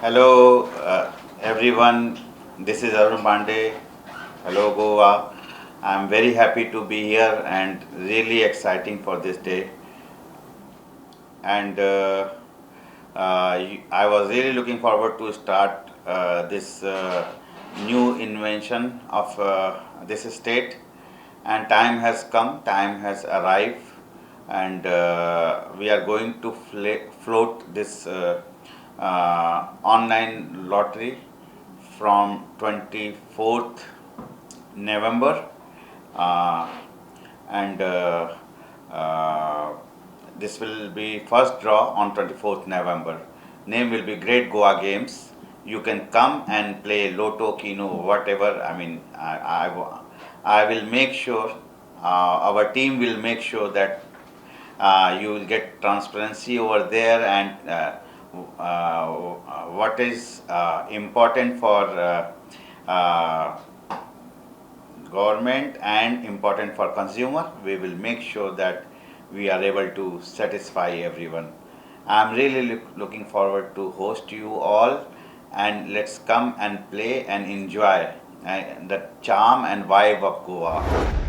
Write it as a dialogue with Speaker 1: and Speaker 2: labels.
Speaker 1: Hello, everyone. This is Arun Pandey. Hello, Goa. I'm very happy to be here and really exciting for this day. And I was really looking forward to start this new invention of this state. And time has come, time has arrived, and we are going to float this online lottery from 24th November, uh, and this will be first draw on 24th November. Name will be Great Goa Games. You can come and play Lotto, Keno, whatever. I will make sure, our team will make sure that you will get transparency over there, and what is important for uh, government and important for consumer, we will make sure that we are able to satisfy everyone. I'm really looking forward to host you all, and let's come and play and enjoy the charm and vibe of Goa.